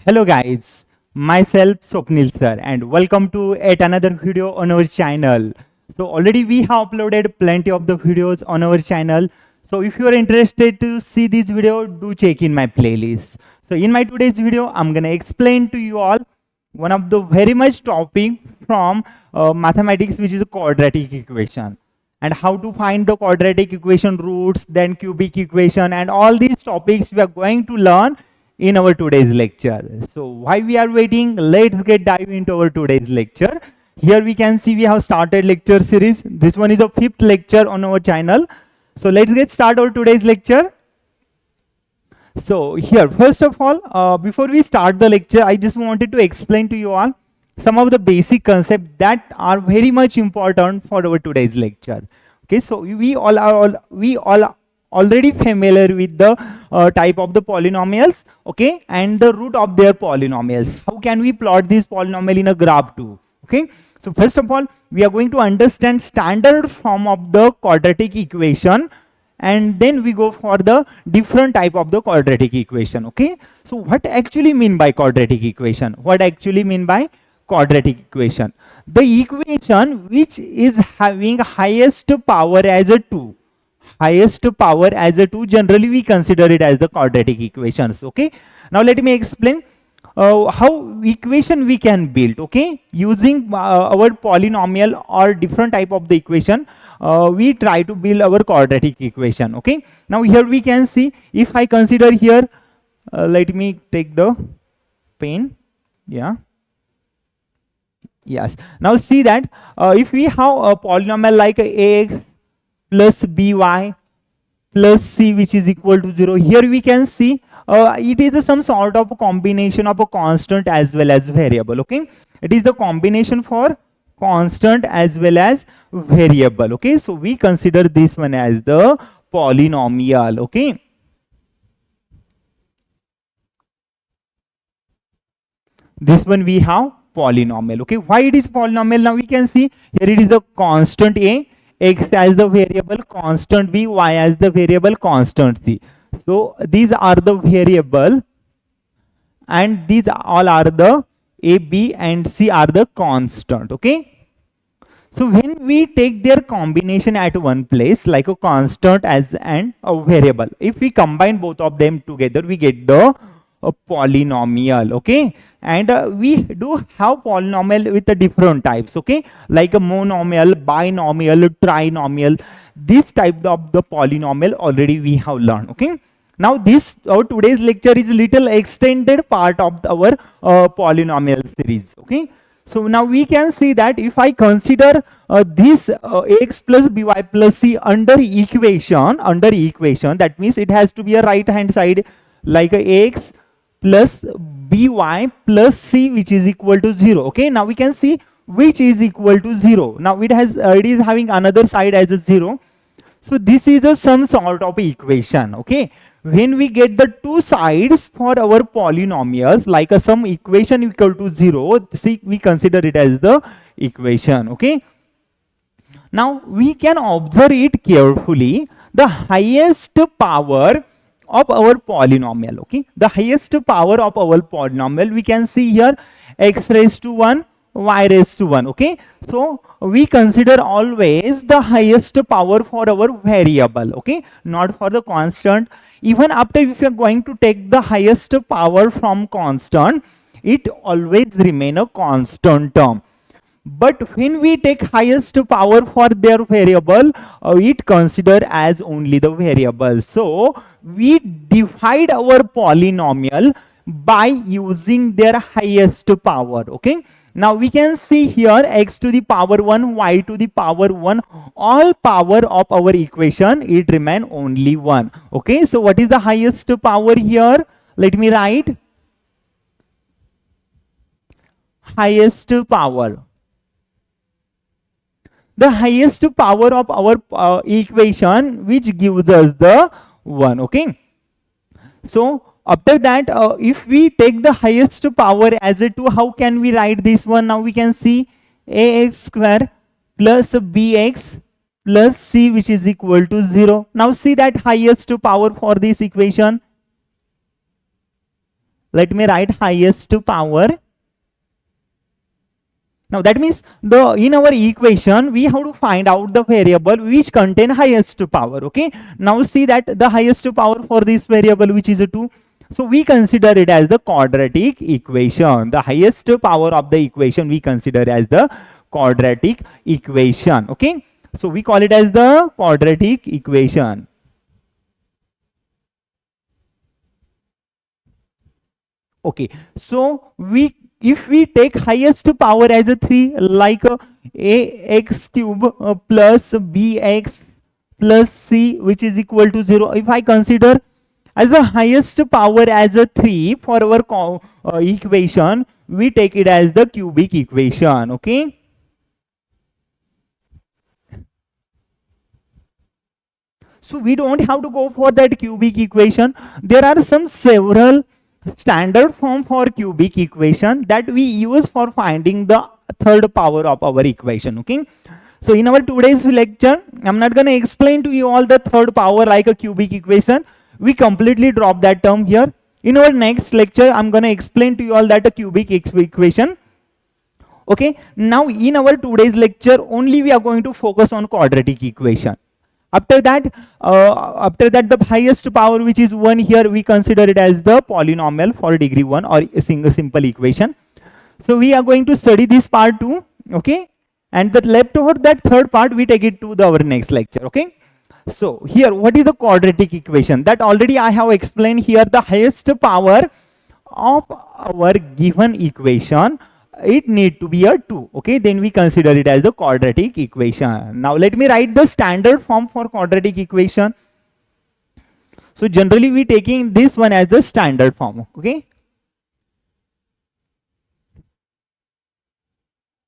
Hello guys, myself Swapnil sir and welcome to yet another video on our channel. So already we have uploaded plenty of the videos on our channel. So if you are interested to see this video, do check in my playlist. So in my today's video, I'm gonna explain to you all one of the very much topic from mathematics, which is a quadratic equation, and how to find the quadratic equation roots, then cubic equation, and all these topics we are going to learn in our today's lecture. So why we are waiting, let's get dive into our today's lecture. Here we can see we have started lecture series. This one is the 5th lecture on our channel. So let's get started our today's lecture. So here, first of all, before we start the lecture, I just wanted to explain to you all some of the basic concepts that are very much important for our today's lecture. Okay, so we all are already familiar with the type of the polynomials, okay, and the root of their polynomials. How can we plot this polynomial in a graph too? Okay, so first of all, we are going to understand standard form of the quadratic equation, and then we go for the different type of the quadratic equation. Okay, so what actually mean by quadratic equation? What actually mean by quadratic equation? The equation which is having highest power as a 2, highest power as a 2, generally we consider it as the quadratic equations. Okay, now let me explain how equation we can build. Okay, using our polynomial or different type of the equation, we try to build our quadratic equation. Okay, now here we can see, if I consider here, let me take the pen. Yeah, yes, now see that if we have a polynomial like ax plus by plus c which is equal to 0, here we can see it is some sort of a combination of a constant as well as variable. Okay, it is the combination for constant as well as variable. Okay, so we consider this one as the polynomial. Okay, this one we have polynomial. Okay, why it is polynomial? Now we can see here it is the constant a, x as the variable, constant b, y as the variable, constant c. So these are the variable and these all are the a, b and c are the constant. Okay, so when we take their combination at one place like a constant as and a variable, if we combine both of them together, we get the polynomial. Okay, and we do have polynomial with the different types. Okay, like a monomial, binomial, trinomial. This type of the polynomial already we have learned. Okay, now this our today's lecture is little extended part of our polynomial series. Okay, so now we can see that if I consider this ax plus by plus c under equation, that means it has to be a right hand side like a ax plus by plus c which is equal to 0. Okay, now we can see which is equal to 0. Now it is having another side as a 0. So this is a some sort of equation. Okay, when we get the two sides for our polynomials like a some equation equal to 0, see, we consider it as the equation. Okay, now we can observe it carefully. The highest power of our polynomial, okay, the highest power of our polynomial, we can see here x raised to 1, y raised to 1. Okay, so we consider always the highest power for our variable. Okay, not for the constant. Even after, if you are going to take the highest power from constant, it always remain a constant term. But when we take highest power for their variable, it consider as only the variable. So we divide our polynomial by using their highest power. Okay, now we can see here x to the power 1, y to the power 1, all power of our equation, it remain only 1. Okay, so what is the highest power here? Let me write highest power. The highest power of our equation which gives us the 1. Okay, so after that, if we take the highest power as a 2, how can we write this one? Now we can see ax square plus bx plus c which is equal to 0. Now see that highest power for this equation let me write highest power. Now that means in our equation we have to find out the variable which contain highest power. Okay, now see that the highest power for this variable, which is a 2. So we consider it as the quadratic equation. The highest power of the equation we consider as the quadratic equation. Okay, so we call it as the quadratic equation. Okay, so if we take highest power as a 3, like ax cube plus bx plus c, which is equal to 0, if I consider as the highest power as a 3 for our equation, we take it as the cubic equation. Okay, so we don't have to go for that cubic equation. There are several standard form for cubic equation that we use for finding the third power of our equation. Okay, so in our today's lecture, I'm not going to explain to you all the third power like a cubic equation. We completely drop that term here. In our next lecture, I'm going to explain to you all that a cubic equation. Okay, now in our today's lecture only we are going to focus on quadratic equation. After that, the highest power, which is 1, here we consider it as the polynomial for degree 1 or a simple equation. So we are going to study this part too. Okay, and the leftover, that third part, we take it to our next lecture. Okay, so here what is the quadratic equation? That already I have explained here. The highest power of our given equation, it need to be a 2. Okay, then we consider it as the quadratic equation. Now let me write the standard form for quadratic equation. So generally we taking this one as the standard form. Okay,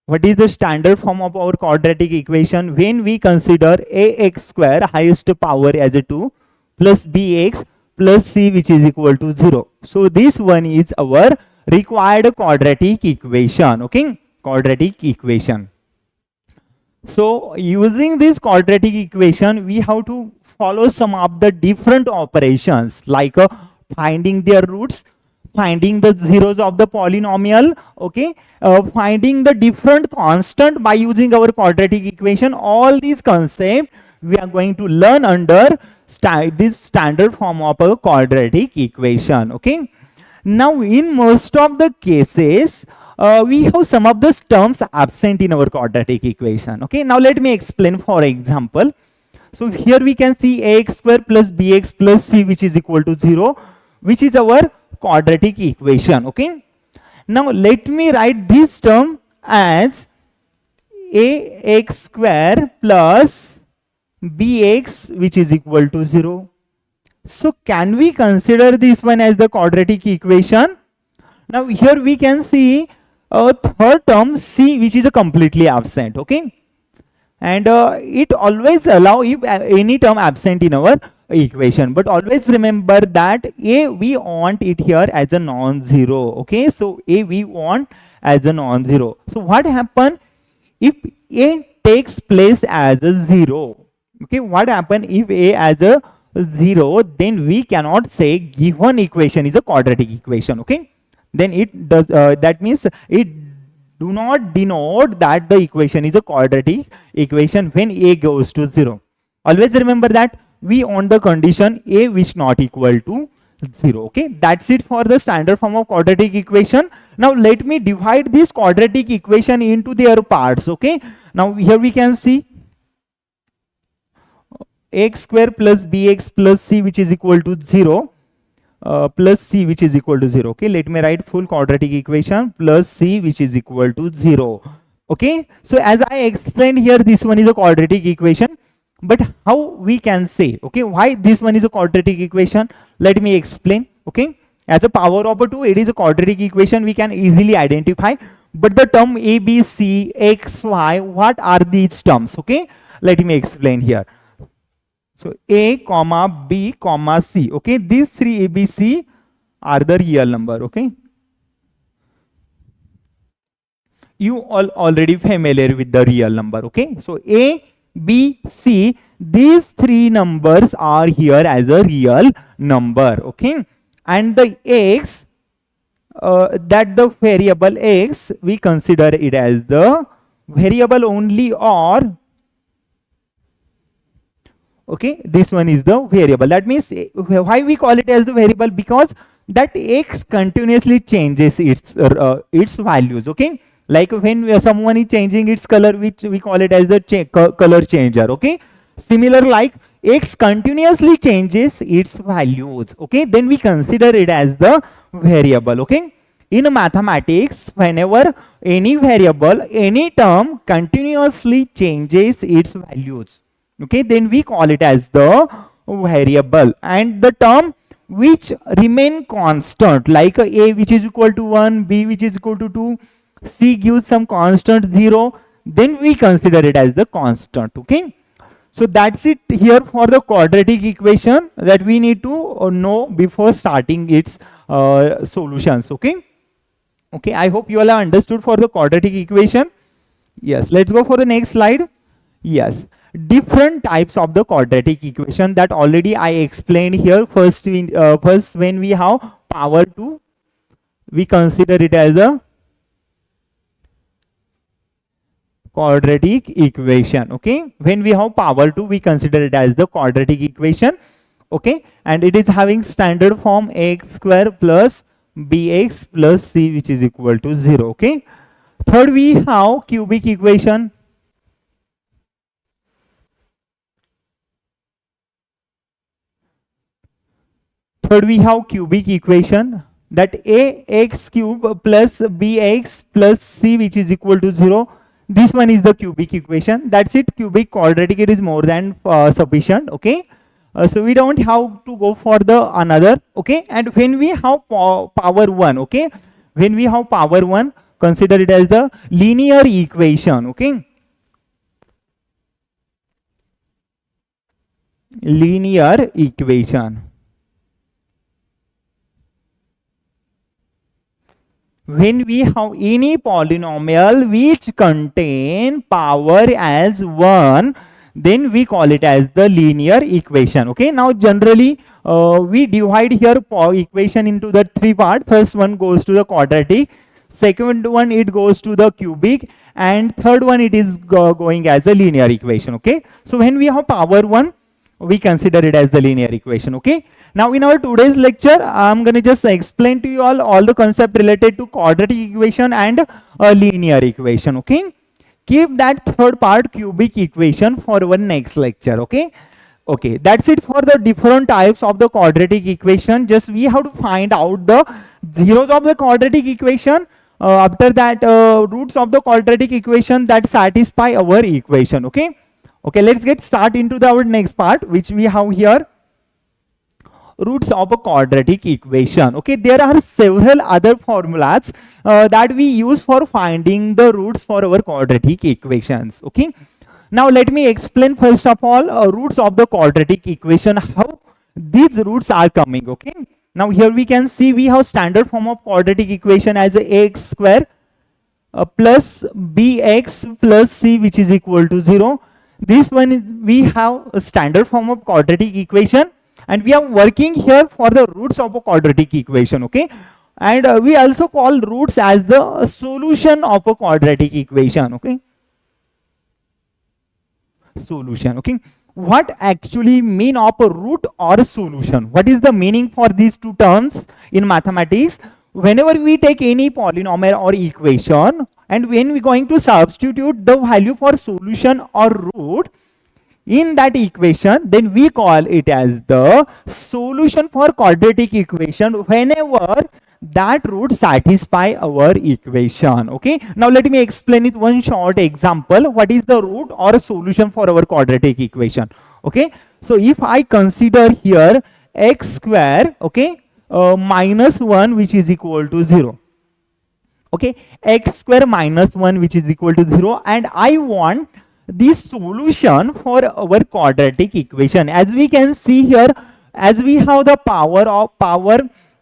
what is the standard form of our quadratic equation? When we consider ax square highest power as a 2 plus bx plus c, which is equal to 0. So this one is our required quadratic equation. Okay, quadratic equation. So using this quadratic equation, we have to follow some of the different operations, like finding their roots, finding the zeros of the polynomial. Okay, finding the different constant by using our quadratic equation. All these concepts we are going to learn under this standard form of a quadratic equation. Okay, now in most of the cases we have some of the terms absent in our quadratic equation. Okay, now let me explain. For example, so here we can see ax square plus bx plus c, which is equal to 0, which is our quadratic equation. Okay, now let me write this term as ax square plus bx, which is equal to 0. So can we consider this one as the quadratic equation? Now here we can see a third term c, which is a completely absent. Okay, and it always allow if any term absent in our equation, but always remember that a we want it here as a non-zero. Okay, so a we want as a non-zero. So what happen if a takes place as a 0? Okay, what happen if a as a 0? Then we cannot say given equation is a quadratic equation. Okay, then it does that means it do not denote that the equation is a quadratic equation when a goes to 0. Always remember that we want the condition a which not equal to 0. Okay, that's it for the standard form of quadratic equation. Now let me divide this quadratic equation into their parts. Okay, now here we can see x square plus bx plus c, which is equal to 0, plus c, which is equal to 0. Okay, let me write full quadratic equation plus c, which is equal to 0. Okay, so as I explained here, this one is a quadratic equation, but how we can say, okay, why this one is a quadratic equation? Let me explain. Okay, as a power of a 2, it is a quadratic equation, we can easily identify. But the term a, b, c, x, y, what are these terms? Okay, let me explain here. So a comma b comma c. Okay, these three a, b, c are the real number. Okay, you all already familiar with the real number. Okay, so a, b, c, these three numbers are here as a real number. Okay, and the x that the variable x, we consider it as the variable only, or okay, this one is the variable. That means why we call it as the variable, because that x continuously changes its values. Okay, like when someone is changing its color, which we call it as the color changer. Okay, similar, like x continuously changes its values. Okay, then we consider it as the variable. Okay, in mathematics, whenever any variable, any term continuously changes its values, okay, then we call it as the variable. And the term which remain constant, like a which is equal to 1, b which is equal to 2, c gives some constant 0, then we consider it as the constant. Okay, so that's it here for the quadratic equation that we need to know before starting its solutions. Okay, okay, I hope you all have understood for the quadratic equation. Yes, let's go for the next slide. Yes, different types of the quadratic equation that already I explained here. First, when we have power 2, we consider it as a quadratic equation. Okay, when we have power 2, we consider it as the quadratic equation. Okay, and it is having standard form x square plus bx plus c which is equal to 0. Okay, third, we have cubic equation. Third, we have cubic equation, that ax cube plus bx plus c which is equal to 0. This one is the cubic equation. That's it. Cubic, quadratic, it is more than sufficient. Okay, so we don't have to go for the another. Okay, and when we have power 1, okay, when we have power 1, consider it as the linear equation. Okay, linear equation. When we have any polynomial which contain power as 1, then we call it as the linear equation. Okay, now generally we divide here equation into the 3 parts. First one goes to the quadratic, second one it goes to the cubic, and third one it is going as a linear equation. Okay, so when we have power 1, we consider it as the linear equation. Okay, now in our today's lecture, I'm going to just explain to you all the concept related to quadratic equation and a linear equation. Okay, keep that third part, cubic equation, for our next lecture. Okay, okay, that's it for the different types of the quadratic equation. Just we have to find out the zeros of the quadratic equation. After that, roots of the quadratic equation that satisfy our equation. Okay, okay, let's get start into our next part, which we have here, roots of a quadratic equation. Okay, there are several other formulas that we use for finding the roots for our quadratic equations. Okay, now let me explain first of all roots of the quadratic equation, how these roots are coming. Okay, now here we can see we have standard form of quadratic equation as a x square plus bx plus c which is equal to 0. This one is, we have a standard form of quadratic equation, and we are working here for the roots of a quadratic equation. Okay, and we also call roots as the solution of a quadratic equation. Okay, solution. Okay, what actually mean of a root or a solution? What is the meaning for these two terms in mathematics? Whenever we take any polynomial or equation, and when we are going to substitute the value for solution or root in that equation, then we call it as the solution for quadratic equation whenever that root satisfy our equation. Okay, now let me explain it one short example. What is the root or solution for our quadratic equation? Okay, so if I consider here x square, okay, minus 1 which is equal to 0. Okay, x square minus 1 which is equal to 0, and I want the solution for our quadratic equation. As we can see here, as we have the power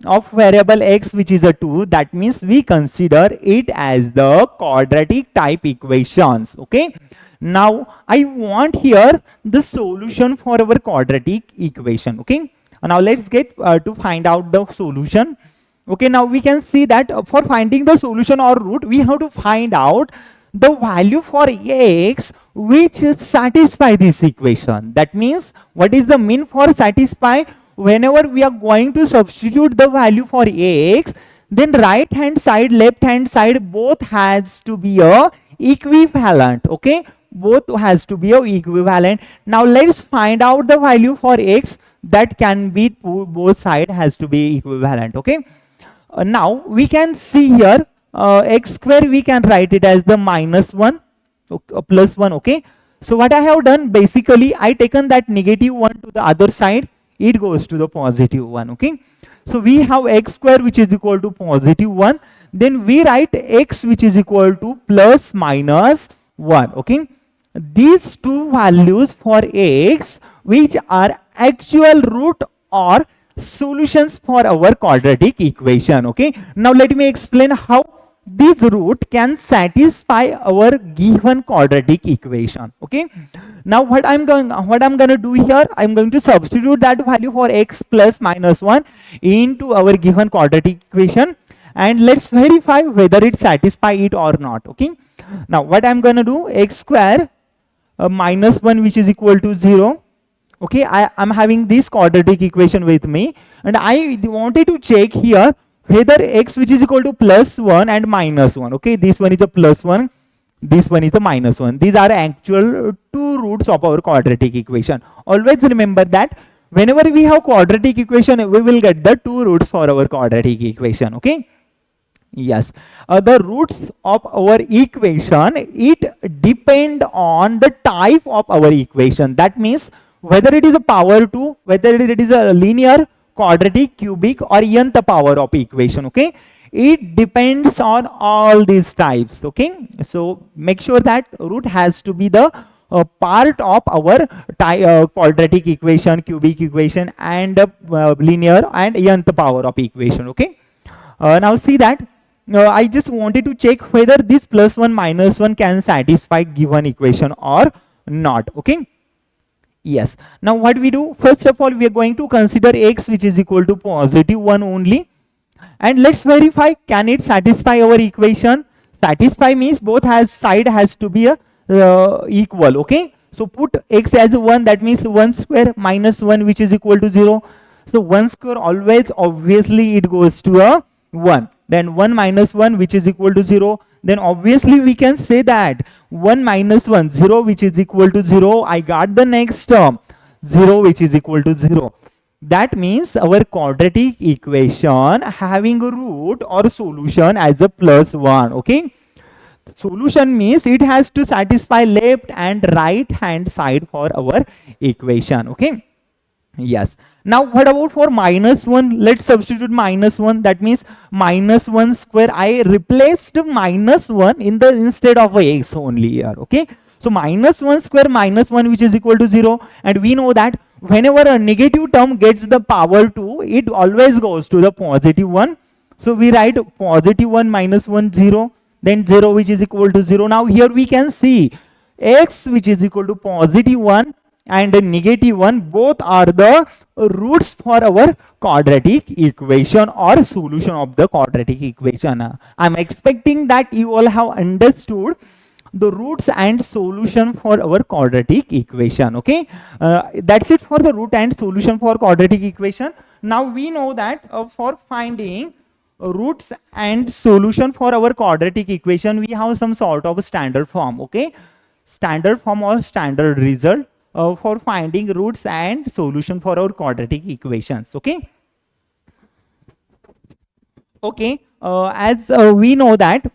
of variable x which is a 2, that means we consider it as the quadratic type equations. Okay, now I want here the solution for our quadratic equation. Okay, now let's get to find out the solution. Okay, now we can see that for finding the solution or root, we have to find out the value for x which satisfy this equation. That means what is the mean for satisfy? Whenever we are going to substitute the value for x, then right hand side, left hand side both has to be a equivalent. Okay, both has to be a equivalent. Now let's find out the value for x that can be both side has to be equivalent. Okay, now we can see here x square we can write it as the -1 plus 1. Okay, so what I have done, basically I taken that -1 to the other side, it goes to the +1. Okay, so we have x square which is equal to +1, then we write x which is equal to plus minus 1. Okay, these two values for x which are actual root or solutions for our quadratic equation. Okay, now let me explain how this root can satisfy our given quadratic equation. Okay, now what I'm going to do here, I'm going to substitute that value for x plus minus 1 into our given quadratic equation, and let's verify whether it satisfy it or not. Okay, now what I'm going to do, x square minus 1 which is equal to 0. Okay, I'm having this quadratic equation with me, and I wanted to check here whether x which is equal to plus 1 and minus 1. Okay, this one is a plus 1, this one is the minus 1. These are actual two roots of our quadratic equation. Always remember that whenever we have quadratic equation, we will get the two roots for our quadratic equation. Okay, yes, the roots of our equation, it depend on the type of our equation. That means whether it is a power 2, whether it is a linear, quadratic, cubic, or nth power of equation. Okay, it depends on all these types. Okay, so make sure that root has to be the part of our quadratic equation, cubic equation, and linear and nth power of equation. Okay, now see that I just wanted to check whether this plus 1 minus 1 can satisfy given equation or not. Okay, yes, now what we do, first of all we are going to consider x which is equal to +1 only, and let's verify can it satisfy our equation. Satisfy means both side has to be equal. Okay, so put x as 1, that means 1 square minus 1 which is equal to 0. So 1 square always obviously it goes to a 1, then 1 minus 1 which is equal to 0. Then obviously we can say that 1 minus 1, 0 which is equal to 0. I got the next term 0 which is equal to 0. That means our quadratic equation having a root or solution as a +1. Okay, solution means it has to satisfy left and right hand side for our equation. Okay, yes, now what about for -1? Let's substitute -1. That means -1 square, I replaced -1 in the instead of x only here. Okay, so -1 square minus 1 which is equal to 0, and we know that whenever a negative term gets the power 2, it always goes to the +1. So we write +1 minus 1 0, then 0 which is equal to 0. Now here we can see x which is equal to +1 and -1, both are the roots for our quadratic equation or solution of the quadratic equation. I'm expecting that you all have understood the roots and solution for our quadratic equation. Okay, that's it for the root and solution for quadratic equation. Now we know that for finding roots and solution for our quadratic equation, we have some sort of standard form. Okay, standard form or standard result for finding roots and solution for our quadratic equations. Okay, okay, as we know that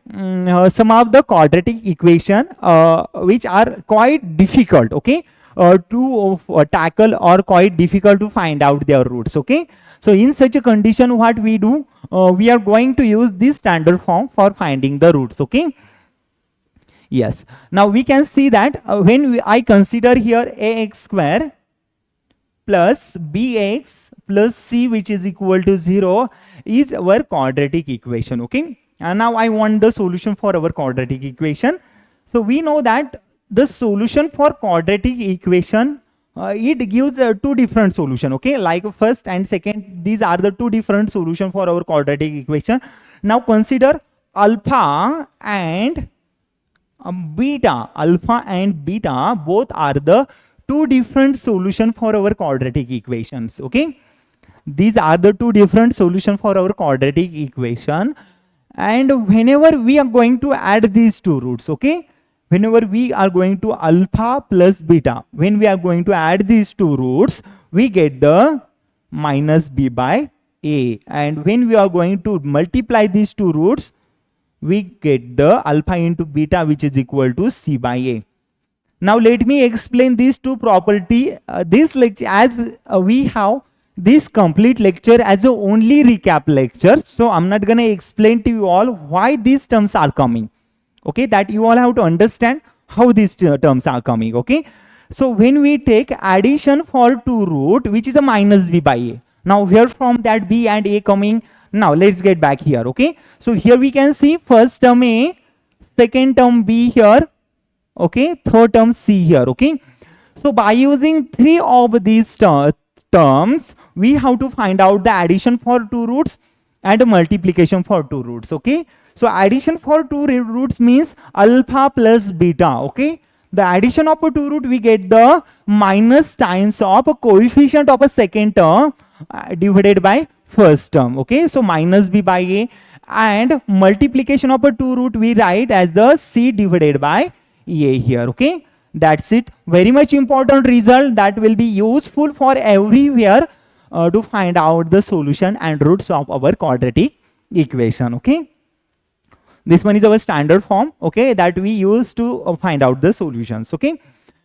some of the quadratic equation which are quite difficult, okay, to tackle or quite difficult to find out their roots. Okay, so in such a condition what we do, we are going to use this standard form for finding the roots. Okay, yes, now we can see that when I consider here ax square plus bx plus c which is equal to 0 is our quadratic equation. Okay, and now I want the solution for our quadratic equation. So we know that the solution for quadratic equation it gives two different solution. Okay, like first and second, these are the two different solution for our quadratic equation. Now consider alpha and beta. Alpha and beta both are the two different solution for our quadratic equations. Okay, these are the two different solution for our quadratic equation. And whenever we are going to add these two roots, okay, whenever we are going to alpha plus beta, when we are going to add these two roots, we get the minus b by a. And when we are going to multiply these two roots, we get the alpha into beta, which is equal to c by a. Now let me explain these two property. This lecture, as we have this complete lecture as a only recap lecture, so I'm not gonna explain to you all why these terms are coming. Okay, that you all have to understand how these terms are coming. Okay, so when we take addition for two root, which is a minus b by a. Now where from that b and a coming? Now let's get back here. Okay, so here we can see first term a, second term b here, okay, third term c here. Okay, so by using three of these terms, we have to find out the addition for two roots and multiplication for two roots. Okay, so addition for two roots means alpha plus beta. Okay, the addition of a two root, we get the minus times of a coefficient of a second term divided by first term. Okay, so minus b by a, and multiplication of a two root we write as the c divided by a here. Okay, that's it. Very much important result that will be useful for everywhere to find out the solution and roots of our quadratic equation. Okay, this one is our standard form, okay, that we use to find out the solutions. Okay,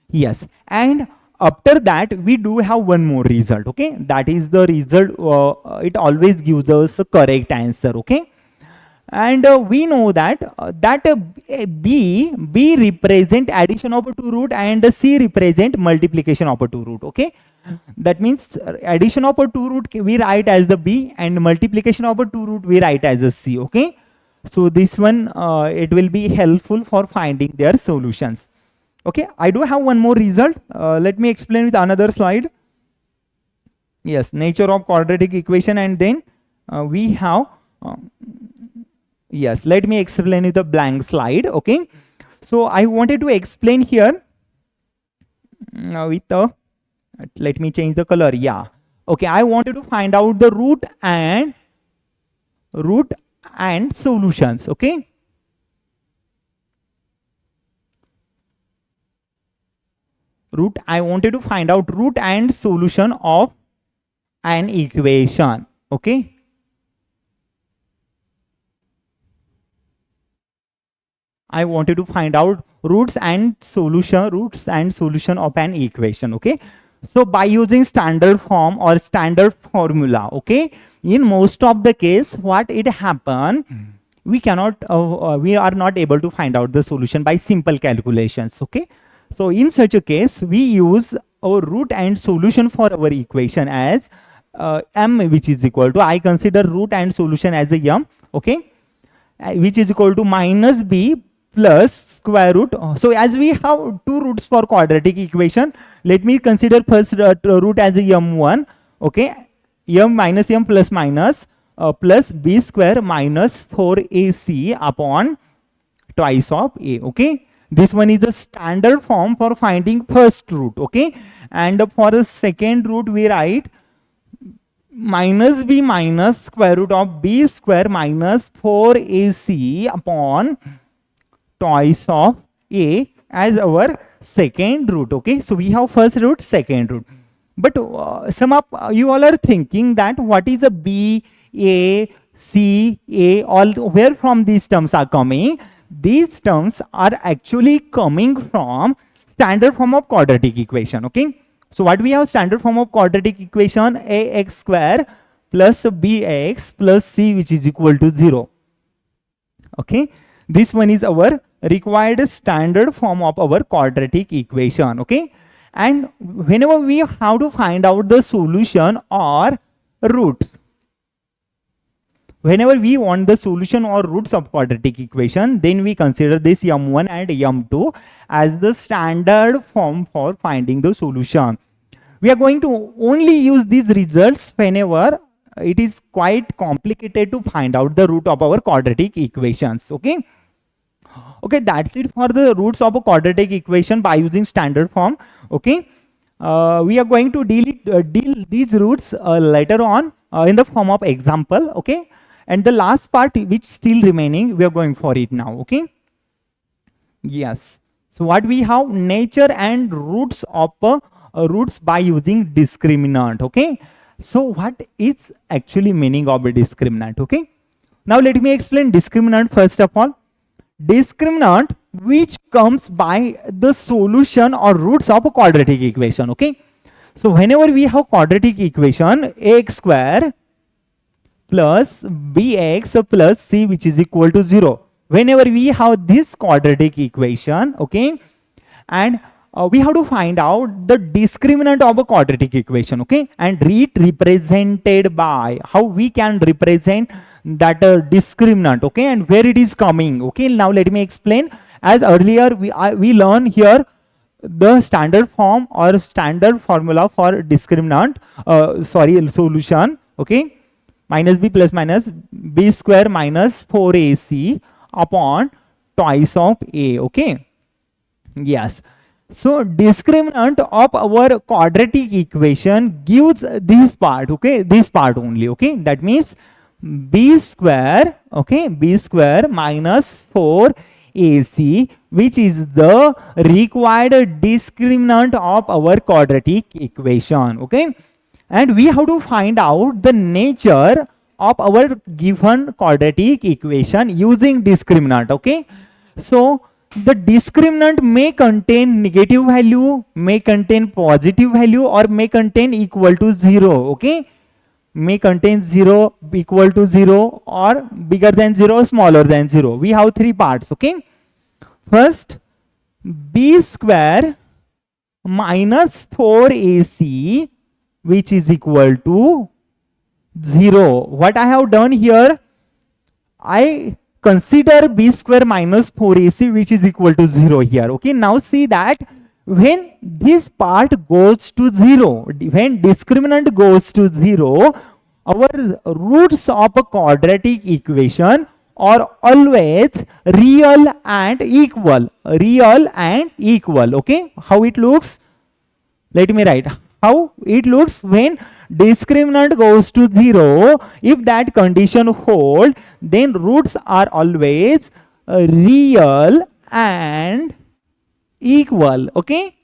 yes, and after that we do have one more result. Okay, that is the result, it always gives us a correct answer. Okay, and we know that b represent addition of a two root and c represent multiplication of a two root. Okay, that means addition of a two root we write as the b, and multiplication of a two root we write as a c. Okay, so this one it will be helpful for finding their solutions. Okay, I do have one more result. Let me explain with another slide. Yes, nature of quadratic equation, and then we have yes, let me explain with a blank slide. Okay, so I wanted to explain here with the, let me change the color. Yeah, okay, I wanted to find out the root and solutions. Okay, I wanted to find out root and solution of an equation. Okay, I wanted to find out roots and solution of an equation. Okay, so by using standard form or standard formula, okay, in most of the case what it happen, we are not able to find out the solution by simple calculations. Okay, so in such a case we use our root and solution for our equation as m, which is equal to, I consider root and solution as a m, okay, which is equal to minus b plus square root. So as we have two roots for quadratic equation, let me consider first root as a m1. Okay, m minus m plus minus plus b square minus 4ac upon twice of a. Okay, this one is a standard form for finding first root. Okay, and for the second root we write minus b minus square root of b square minus 4ac upon twice of a as our second root. Okay, so we have first root, second root, but some of you all are thinking that what is a b, a, c, a, all where from these terms are coming? These terms are actually coming from standard form of quadratic equation. Okay, so what we have, standard form of quadratic equation, ax square plus bx plus c, which is equal to 0. Okay, this one is our required standard form of our quadratic equation. Okay, and whenever we have to find out the solution or root, whenever we want the solution or roots of quadratic equation, then we consider this m1 and m2 as the standard form for finding the solution. We are going to only use these results whenever it is quite complicated to find out the root of our quadratic equations. Okay. Okay, that's it for the roots of a quadratic equation by using standard form. Okay. We are going to deal these roots later on in the form of example. Okay. And the last part which still remaining, we are going for it now. Okay. Yes. So what we have, nature and roots of roots by using discriminant. Okay. So what is actually meaning of a discriminant? Okay. Now let me explain discriminant first of all. Discriminant which comes by the solution or roots of a quadratic equation. Okay. So whenever we have quadratic equation, ax square plus bx plus c which is equal to 0. Whenever we have this quadratic equation, okay, and we have to find out the discriminant of a quadratic equation, okay, and it represented by, how we can represent that discriminant, okay, and where it is coming. Okay, now let me explain. As earlier we learn here the standard form or standard formula for discriminant, solution, okay, minus b plus minus b square minus 4ac upon twice of a. Okay. Yes. So discriminant of our quadratic equation gives this part. Okay, this part only. Okay, that means b square. Okay, b square minus 4ac, which is the required discriminant of our quadratic equation. Okay, and we have to find out the nature of our given quadratic equation using discriminant. Okay, so the discriminant may contain negative value, may contain positive value, or may contain equal to 0. Okay, may contain 0, equal to 0, or bigger than 0, smaller than 0. We have three parts. Okay, first b square minus 4ac which is equal to 0. What I have done here, I consider b square minus 4ac which is equal to 0 here. Okay, now see that when this part goes to 0, when discriminant goes to 0, our roots of a quadratic equation are always real and equal. Real and equal. Okay, how it looks? Let me write. How it looks when discriminant goes to 0, if that condition hold, then roots are always real and equal. Okay,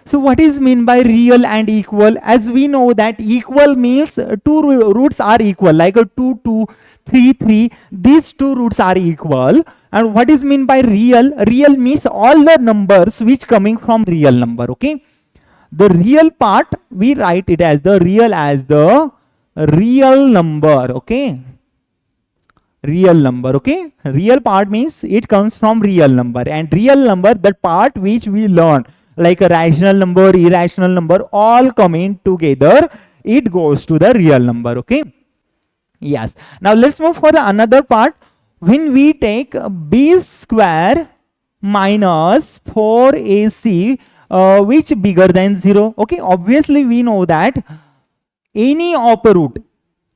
so what is mean by real and equal? As we know that equal means two roots are equal, like a 2 2 3 3, these two roots are equal. And what is mean by real? Real means all the numbers which coming from real number. Okay, the real part we write it as the real number. Okay, real number. Okay, real part means it comes from real number, and real number, that part which we learn, like a rational number, irrational number, all coming together, it goes to the real number. Okay, yes. Now let's move for the another part. When we take b square minus 4ac which bigger than 0. Okay, obviously we know that any of a root,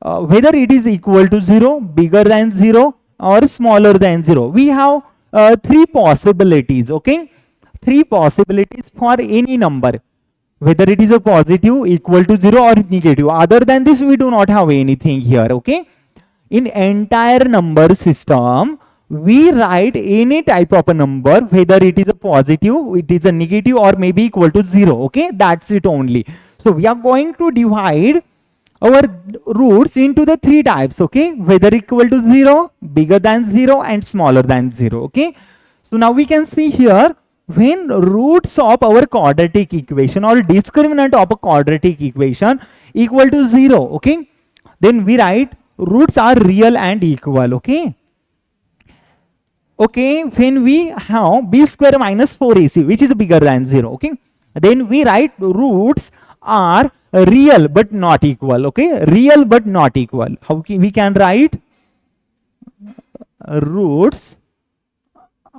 whether it is equal to 0, bigger than 0, or smaller than 0, we have three possibilities. Okay, three possibilities for any number, whether it is a positive, equal to 0, or negative. Other than this, we do not have anything here. Okay, in entire number system, we write any type of a number, whether it is a positive, it is a negative, or maybe equal to 0. Okay, that's it only. So we are going to divide our roots into the three types. Okay, whether equal to 0, bigger than 0, and smaller than 0. Okay, so now we can see here, when roots of our quadratic equation or discriminant of a quadratic equation equal to 0, okay, then we write roots are real and equal. Okay, okay, when we have b square minus 4ac which is bigger than 0, okay, then we write roots are real but not equal. Okay, real but not equal. How we can write? Roots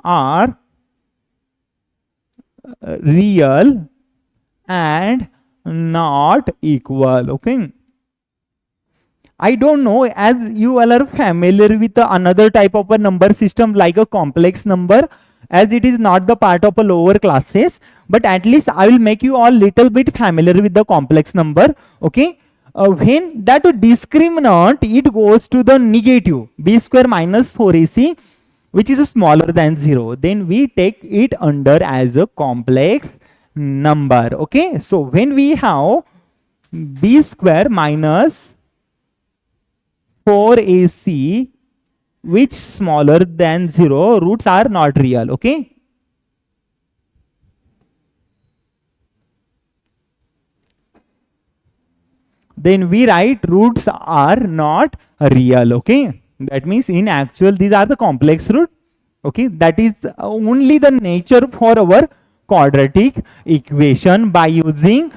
are real and not equal. Okay, I don't know, as you all are familiar with another type of a number system like a complex number, as it is not the part of a lower classes, but at least I will make you all little bit familiar with the complex number. Okay, when that discriminant, it goes to the negative b square minus 4ac, which is smaller than 0, then we take it under as a complex number. Okay, so when we have b square minus 4ac which smaller than 0, roots are not real. Okay, then we write roots are not real. Okay, that means in actual these are the complex root. Okay, that is only the nature for our quadratic equation by using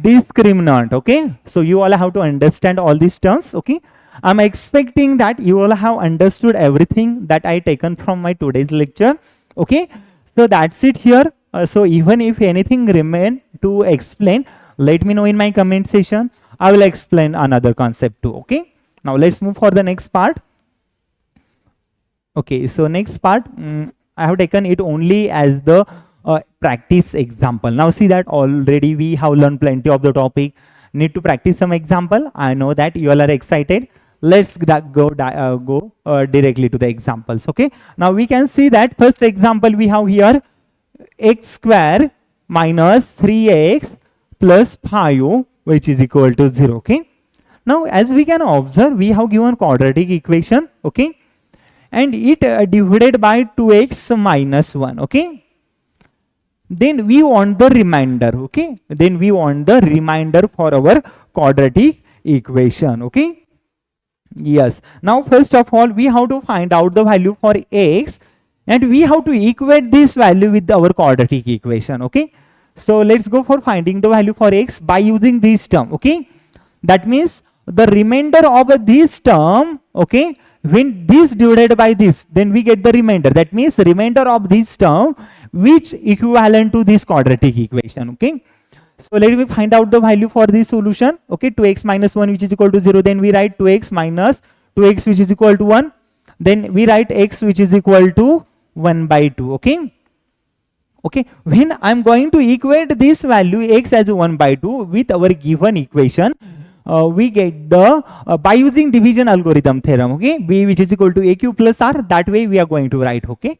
discriminant. Okay, so you all have to understand all these terms. Okay, I'm expecting that you all have understood everything that I taken from my today's lecture. Okay, so that's it here. So even if anything remain to explain, let me know in my comment section. I will explain another concept too. Okay, now let's move for the next part. Okay, so next part, I have taken it only as the practice example. Now see that already we have learned plenty of the topic. Need to practice some example. I know that you all are excited. Let's go directly to the examples. Okay, now we can see that first example we have here, x square minus 3x plus 5 which is equal to 0. Okay, now as we can observe, we have given quadratic equation. Okay, and it divided by 2x minus 1. Okay, then we want the remainder. Okay, then we want the remainder for our quadratic equation. Okay, yes, now first of all we have to find out the value for x, and we have to equate this value with our quadratic equation. Okay, so let's go for finding the value for x by using this term. Okay, that means the remainder of this term. Okay, when this divided by this, then we get the remainder. That means remainder of this term which equivalent to this quadratic equation. Okay, so let me find out the value for this solution. Okay, 2x minus 1 which is equal to 0, then we write 2x minus 2x which is equal to 1, then we write x which is equal to 1 by 2. Okay, okay, when I'm going to equate this value x as 1 by 2 with our given equation, we get the by using division algorithm theorem. Okay, b which is equal to aq plus r, that way we are going to write. Okay,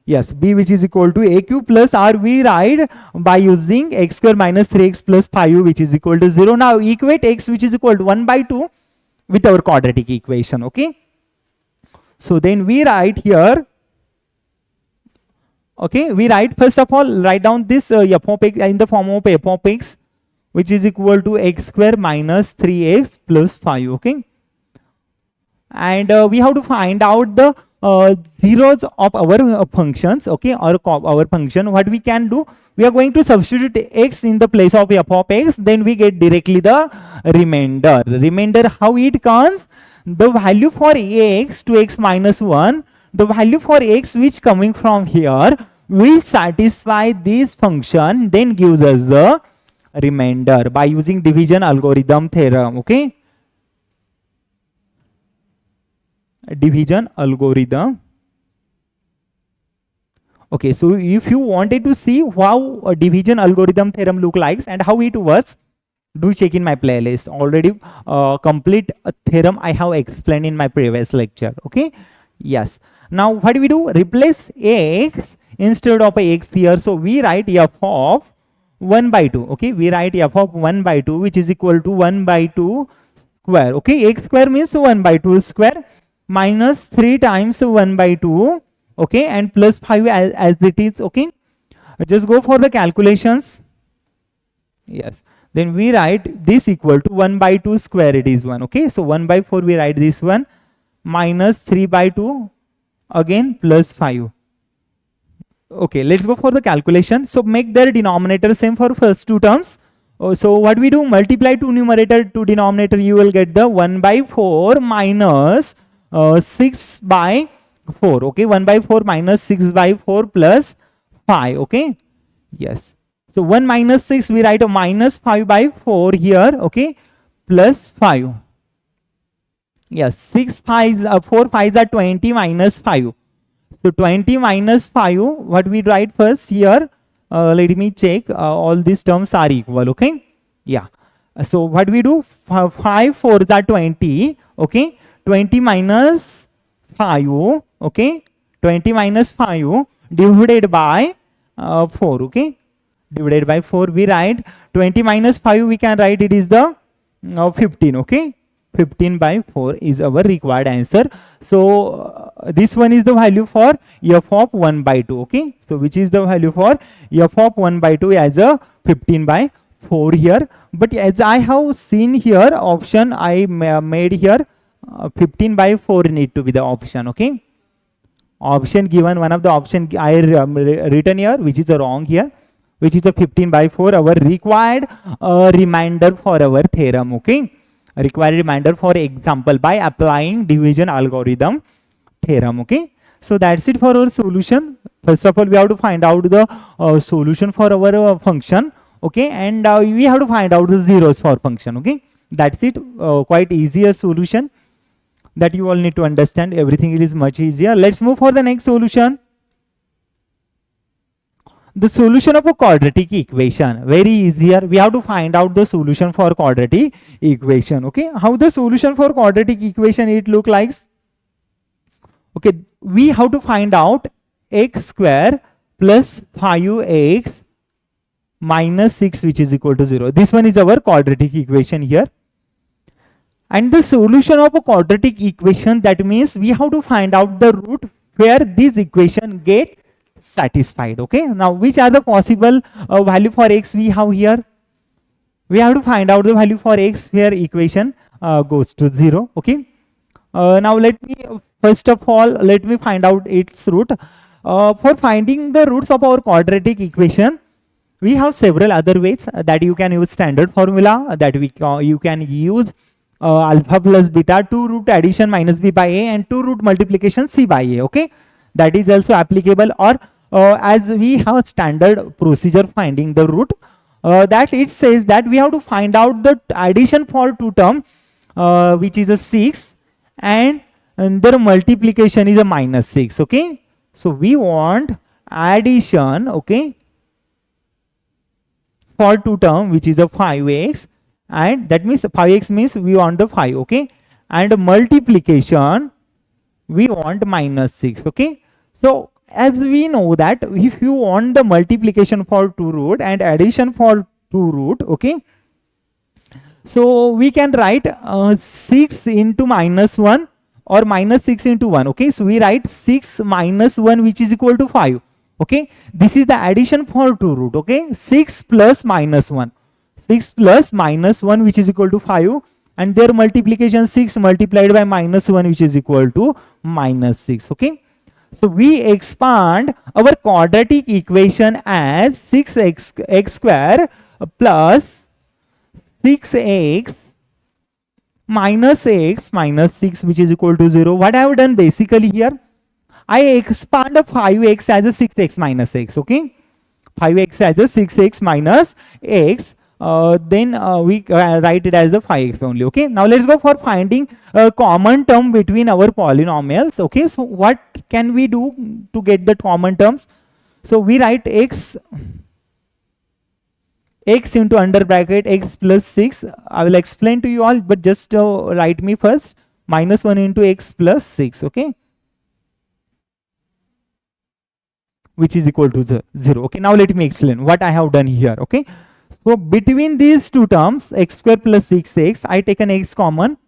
yes, b which is equal to aq plus r we write by using x square minus 3x plus 5 which is equal to 0. Now equate x which is equal to 1 by 2 with our quadratic equation. Okay, so then we write here, okay, we write first of all, write down this f of x in the form of f of x which is equal to x square minus 3x plus 5. Okay, and we have to find out the zeros of our functions. Okay, or our function. What we can do, we are going to substitute x in the place of f of x, then we get directly the remainder. Remainder, how it comes, the value for x to x minus 1, the value for x which coming from here will satisfy this function, then gives us the remainder by using division algorithm theorem. Okay, division algorithm. Okay, so if you wanted to see how a division algorithm theorem look like and how it works, do check in my playlist. Already complete theorem I have explained in my previous lecture. Okay, yes, now what do we do? Replace x instead of x here, so we write f of 1 by 2. Okay, we write f of 1 by 2 which is equal to 1 by 2 square. Okay, x square means 1 by 2 square minus 3 times 1 by 2. Okay, and plus 5 as it is. Okay, just go for the calculations. Yes, then we write this equal to 1 by 2 square, it is 1. Okay, so 1 by 4 we write this one, minus 3 by 2 again plus 5. Okay, let's go for the calculation. So make their denominator same for first two terms. So what we do, multiply to numerator to denominator, you will get the 1 by 4 minus 6 by 4. Okay, 1 by 4 minus 6 by 4 plus 5. Okay, yes, So 1 minus 6, we write a minus 5 by 4 here, okay, plus 5. Yes, 6 5s, 4 5s are 20 minus 5. So 20 minus 5, what we write first here, let me check, all these terms are equal, okay. Yeah. So what we do, 5 4s are 20, okay, 20 minus 5, okay, 20 minus 5 divided by 4, okay, divided by 4, we write 20 minus 5, we can write it is the 15, okay, 15 by 4 is our required answer. So this one is the value for f of 1 by 2, okay, so which is the value for f of 1 by 2 as a 15 by 4 here. But as I have seen here, option I made here, 15 by 4 need to be the option, okay. Option given, one of the option I written here, which is wrong here, which is the 15 by 4, our required reminder for our theorem, okay. Required reminder for example by applying division algorithm theorem, okay. So that's it for our solution. First of all, we have to find out the solution for our function, okay, and we have to find out the zeros for function, okay. That's it. Quite easier solution that you all need to understand. Everything is much easier. Let's move for the next solution. The solution of a quadratic equation, very easier. We have to find out the solution for quadratic equation, okay. How the solution for quadratic equation it look like? Okay, we have to find out x square plus 5x minus 6 which is equal to 0. This one is our quadratic equation here. And the solution of a quadratic equation, that means we have to find out the root where this equation get satisfied, okay. Now which are the possible value for x we have here? We have to find out the value for x where equation goes to 0, okay. Now let me first of all let me find out its root. For finding the roots of our quadratic equation, we have several other ways that you can use standard formula, that you can use alpha plus beta, 2 root addition minus b by a and 2 root multiplication c by a, okay. That is also applicable. Or as we have standard procedure finding the root, that it says that we have to find out the addition for two term, which is a 6, and their multiplication is a minus 6, okay. So we want addition, okay, for two term which is a 5x, and that means 5x means we want the 5, okay, and multiplication we want minus 6, okay. So as we know that if you want the multiplication for 2 root and addition for 2 root, okay, so we can write 6 into minus 1 or minus 6 into 1, okay. So we write 6 minus 1 which is equal to 5, okay. This is the addition for 2 root, okay. 6 plus minus 1, 6 plus minus 1 which is equal to 5, and their multiplication 6 multiplied by minus 1 which is equal to minus 6, okay. So we expand our quadratic equation as 6x square plus 6x minus x minus 6 which is equal to 0. What I have done basically here, I expand a 5x as a 6x minus x, okay. 5x as a 6x minus x, then we write it as a 5x only, okay. Now let's go for finding a common term between our polynomials, okay. So what can we do to get the common terms? So we write x into under bracket x plus 6. I will explain to you all, but just write me first minus 1 into x plus 6, okay, which is equal to 0, okay. Now let me explain what I have done here, okay. So between these two terms, x square plus 6x, I taken x common.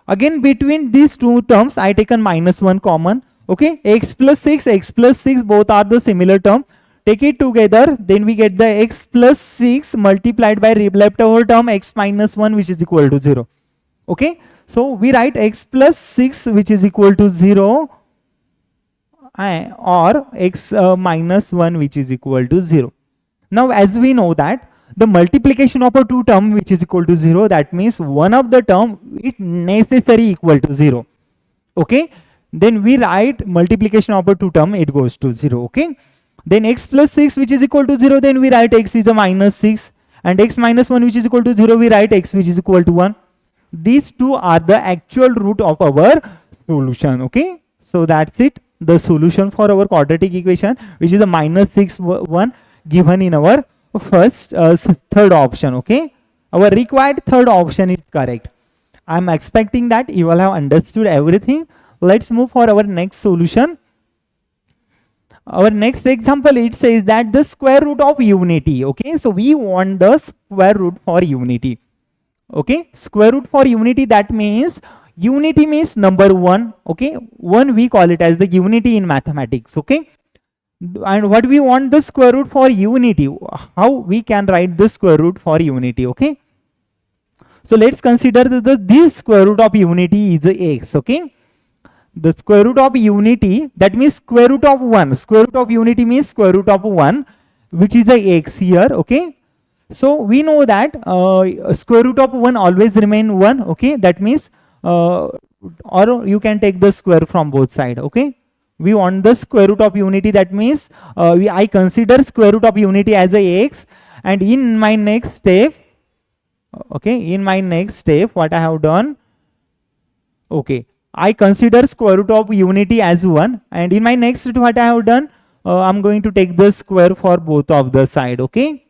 Again between these two terms, I taken minus 1 common, okay. X plus 6 both are the similar term. Take it together, then we get the x plus 6 multiplied by leftover term x minus 1 which is equal to 0, okay. So we write x plus 6 which is equal to 0 or x minus 1 which is equal to 0. Now as we know that the multiplication of a two term which is equal to 0, that means one of the term it necessary equal to 0, okay. Then we write multiplication of a two term, it goes to 0, okay. Then x plus 6 which is equal to 0, then we write x is a minus 6, and x minus 1 which is equal to 0, we write x which is equal to 1. These two are the actual root of our solution. Okay, so that's it, the solution for our quadratic equation, which is a minus 6 1 given in our first third option. Okay, our required third option is correct. I'm expecting that you all have understood everything. Let's move for our next solution. Our next example, it says that the square root of unity. Okay, so we want the square root for unity. Okay, square root for unity, that means unity means number 1. Okay, 1 we call it as the unity in mathematics. Okay, and what we want the square root for unity, how we can write the square root for unity. Okay, so let's consider this square root of unity is x. Okay, the square root of unity, that means square root of 1. Square root of unity means square root of 1, which is a x here. Okay, so we know that square root of 1 always remain 1. Okay, that means or you can take the square from both sides. Okay, we want the square root of unity, that means I consider square root of unity as a x, and in my next step, okay, in my next step what I have done, okay, I consider square root of unity as 1, and in my next step what I have done, I'm going to take the square for both of the side. Okay,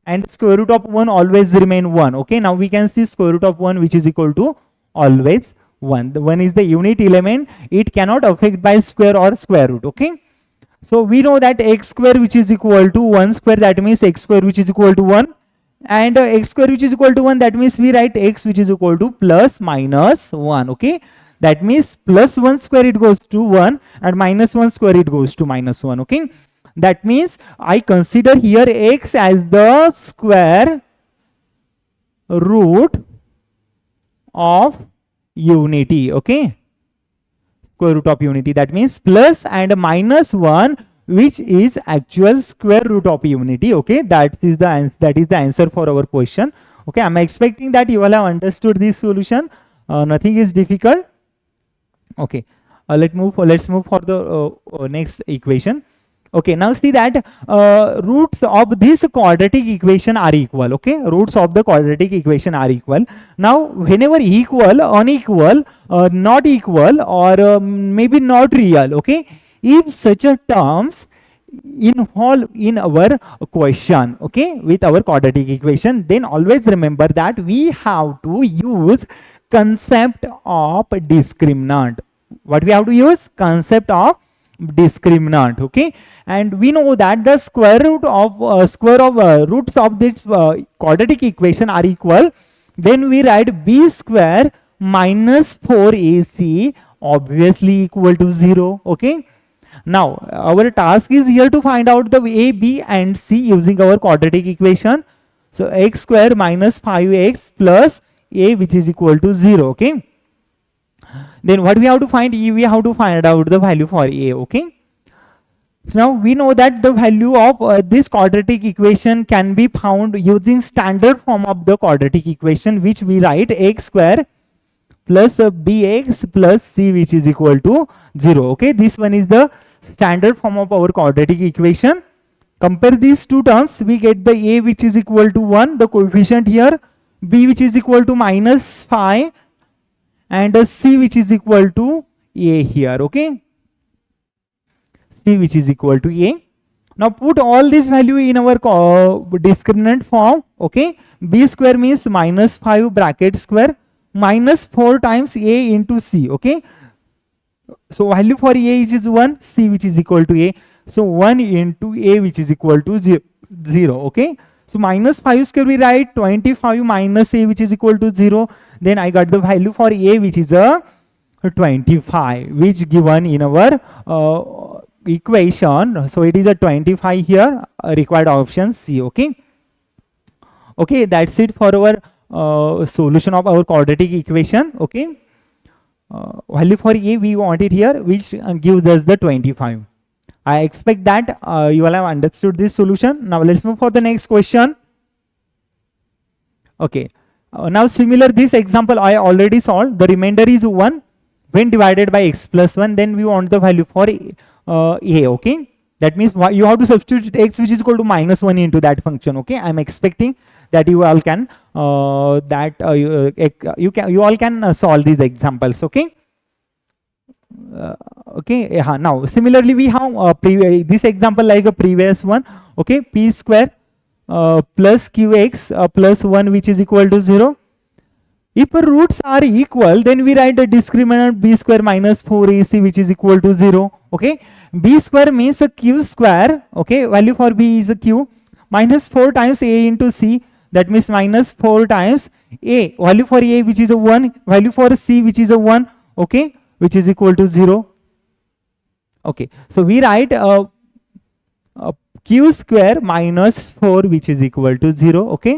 and square root of 1 always remain 1. Okay, now we can see square root of 1 which is equal to always 1. The 1 is the unit element, it cannot affect by square or square root. Okay, so we know that x square which is equal to 1 square, that means x square which is equal to 1, and x square which is equal to 1, that means we write x which is equal to plus minus 1. Okay, that means plus 1 square it goes to 1, and minus 1 square it goes to minus 1. Okay, that means I consider here x as the square root of unity. Okay, square root of unity, that means plus and minus 1, which is actual square root of unity. Okay, that is the answer for our question. Okay, I'm expecting that you all have understood this solution. Nothing is difficult. Okay, let's move for the next equation. Okay, now see that roots of this quadratic equation are equal. Okay, roots of the quadratic equation are equal. Now whenever equal, unequal, not equal, or maybe not real, okay, if such a terms involve in our question, okay, with our quadratic equation, then always remember that we have to use concept of discriminant. What we have to use? Concept of discriminant. Okay, and we know that the square root of roots of this quadratic equation are equal. Then we write b square minus 4ac obviously equal to 0. Okay, now our task is here to find out the a, b and c using our quadratic equation. So x square minus 5x plus a, which is equal to 0. Okay, then what we have to find? We have to find out the value for a. Okay, now we know that the value of this quadratic equation can be found using standard form of the quadratic equation, which we write x square plus bx plus c, which is equal to 0. Okay, this one is the standard form of our quadratic equation. Compare these two terms, we get the a which is equal to 1, the coefficient here, b which is equal to minus 5, and c which is equal to a here. Okay, c which is equal to a. Now put all this value in our discriminant form. Okay, b square means minus 5 bracket square minus 4 times a into c. Okay, so value for a is 1, c which is equal to a, so 1 into a which is equal to 0. Okay, so minus 5 square we write 25 minus a which is equal to 0. Then I got the value for a which is a 25, which given in our equation. So it is a 25 here, required option C. Okay, okay, that's it for our solution of our quadratic equation. Okay, value for a we want it here, which gives us the 25. I expect that you all have understood this solution. Now let's move for the next question. Okay, now similar this example I already solved. The remainder is 1 when divided by x plus 1. Then we want the value for a. Okay, That means you have to substitute x which is equal to -1 into that function. Okay, I'm expecting that you all can you all can solve these examples. Okay. Okay, now similarly we have this example like a previous one. Okay, p square plus qx plus 1 which is equal to 0. If roots are equal, then we write the discriminant b square minus 4ac which is equal to 0. Okay, b square means a q square. Okay, value for b is a q minus 4 times a into c, that means minus 4 times a, value for a which is a 1, value for c which is a 1. Okay, which is equal to 0. Okay, so we write q square minus 4 which is equal to 0. Okay,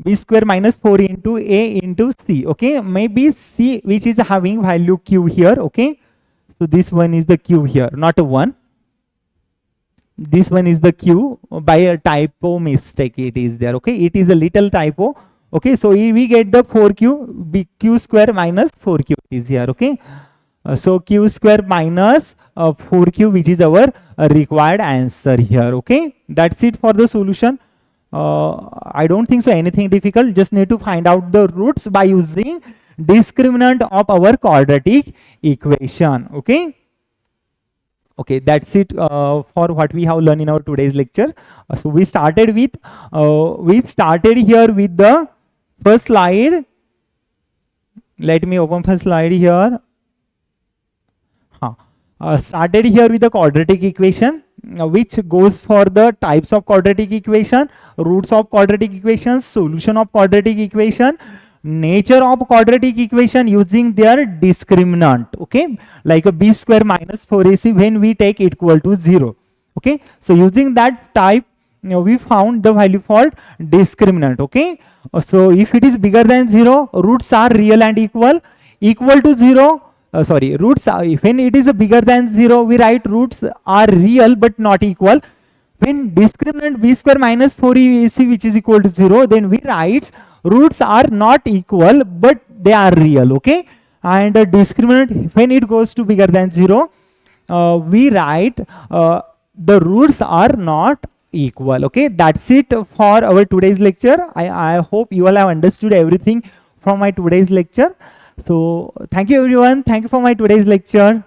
b square minus 4 into a into c. Okay, maybe c which is having value q here. Okay, so this one is the q here, not a 1. This one is the q, by a typo mistake it is there. Okay, it is a little typo. Okay, so we get the 4q, q square minus 4q is here. Okay, so q square minus 4q which is our required answer here. Okay, that's it for the solution. I don't think so anything difficult, just need to find out the roots by using discriminant of our quadratic equation. Okay. Okay, that's it for what we have learned in our today's lecture. So we started here with the first slide. Let me open first slide here. Started here with the quadratic equation, which goes for the types of quadratic equation, roots of quadratic equation, solution of quadratic equation, nature of quadratic equation using their discriminant. Okay, like a b square minus 4ac when we take it equal to 0. Okay, so using that type, we found the value for discriminant. Okay, so if it is bigger than 0, roots are real and equal to 0. Roots are, when it is bigger than 0, we write roots are real but not equal. When discriminant b square minus 4ac which is equal to 0, then we write roots are not equal but they are real. Okay, and discriminant when it goes to bigger than 0, we write the roots are not equal. Okay, that's it for our today's lecture. I hope you all have understood everything from my today's lecture. So thank you everyone. Thank you for my today's lecture.